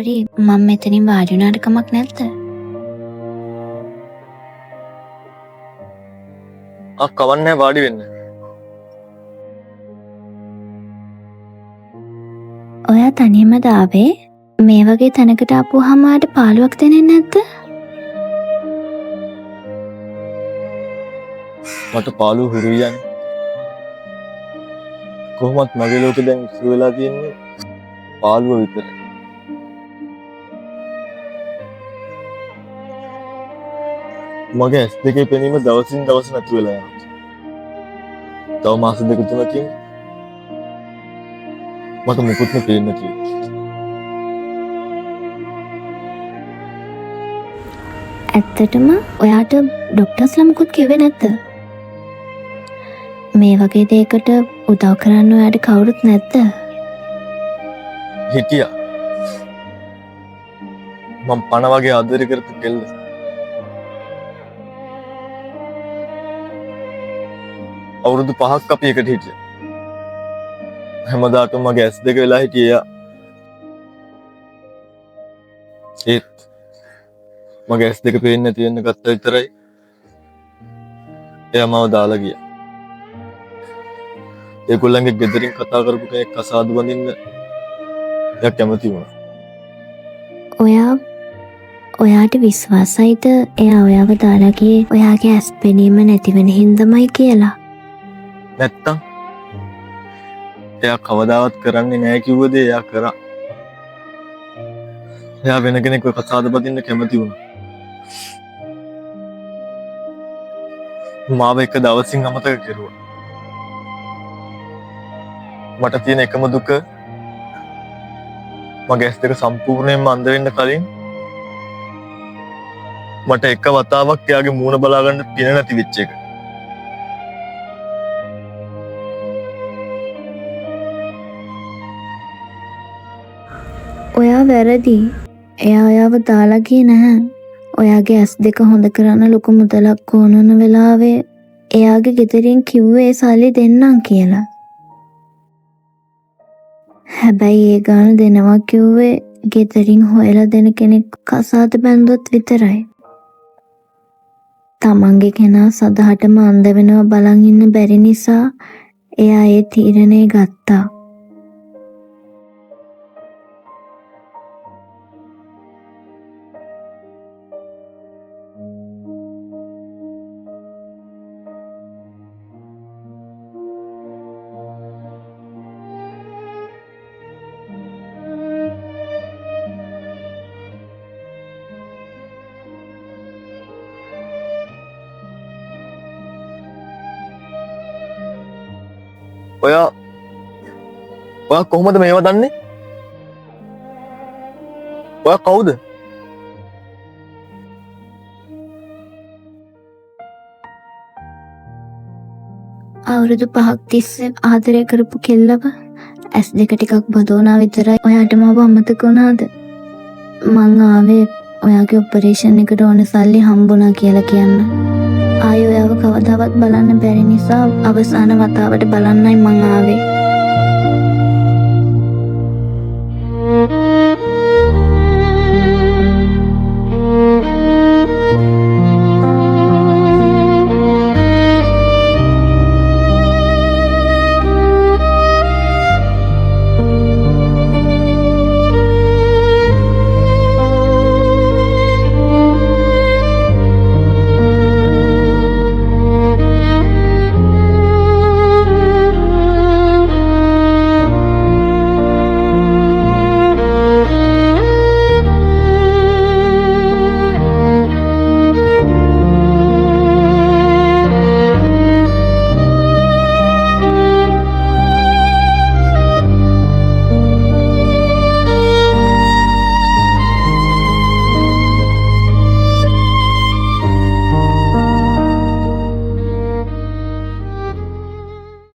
Sorry මම මෙතනින් වාඩි වුණාට කමක් නැද්ද? කවන්නේ වාඩි වෙන්න. ඔයා තනියමද ආවේ? මේ වගේ තැනකට ආපුවාම ආට පාළුවක් දැනෙන්නේ නැද්ද? මට පාළුව හුරුයි යන්නේ. කොහොමත් මගේ ලෝකෙ දැන් ඉස්සර වෙලා තියෙන්නේ පාළුව විතරයි. මගේ ඇස් දෙකේ පෙනීම දවසින් දවස නැති වෙලා යනවා. තව මාස දෙක තුනකින් මට මුකුත්ම පේන්නේ නැති වෙනවා. ඇත්තටම ඔයාට ඩොක්ටර්ස්ලා මුකුත් කිව්වේ නැද්ද? මේ වගේ දෙයකට උදව් කරන්න ඔයාට කවුරුත් නැද්ද? හිටියා. මම පණ වගේ ආදරය කරපු කෙල්ල. අවුරුදු 5ක් අපි එකට හිටියා. හැමදාටම මගේ ඇස් දෙක වෙලා හිටියේ එයා. ඒත් මගේ ඇස් දෙක පේන්නේ නැති වෙන්න ගත්ත විතරයි එයා මාව දාලා ගියා. ඒගොල්ලන්ගේ ගෙදරින් කතා කරපු කෙනෙක් අසාදු බඳින්න එයා කැමති වුණා. ඔයාට විශ්වාසයිද එයා ඔයාව දාලා ගියේ ඔයාගේ ඇස් පෙනීම නැති වෙන හින්දාමයි කියලා? නැත්තම් එයා කවදාවත් කරන්නේ නැහැ කිව්වද එයා කරා. එයා වෙන කෙනෙක්ව කතාද බඳින්න කැමති වුණා. මාව එක දවසින් අමතක කෙරුවා. මට තියෙන එකම දුක මගේ ඇස් දෙක සම්පූර්ණයෙන්ම අන්ධ වෙන්න කලින් මට එක වතාවක් එයාගේ මූණ බලා ගන්න පින නැති වෙච්ච එක. ඔයා වැරදි. එයා ඔයාව දාලා ගියේ නැහැ. ඔයාගේ ඇස් දෙක හොඳ කරන්න ලොකු මුදලක් ඕන වුණ වෙලාවේ එයාගේ ගෙදරින් කිව්වේ සල්ලි දෙන්නම් කියලා. හැබැයි ඒ ගාන දෙනවා කිව්වේ ගෙදරින් හොයලා දෙන කෙනෙක් කසාද බැන්දොත් විතරයි. තමන්ගේ කෙනා සදහටම අන්ධ වෙනවා බලන් ඉන්න බැරි නිසා එයා ඒ තීරණය ගත්තා. ඔයා කොහොමද මේවා දන්නේ? ඔයා කවුද? අවුරුදු 5ක් තිස්සේ ආදරය කරපු කෙල්ලව ඇස් දෙක ටිකක් බදෝනා විතරයි ඔයාට මාව අමතක වුණාද? මං ආවේ ඔයාගේ ඔපරේෂන් එකට ඕන සල්ලි හම්බුණා කියලා කියන්න. ආයෙ ඔයාව කවදාවත් බලන්න බැරි නිසා අවසාන වතාවට බලන්නයි මං ආවේ.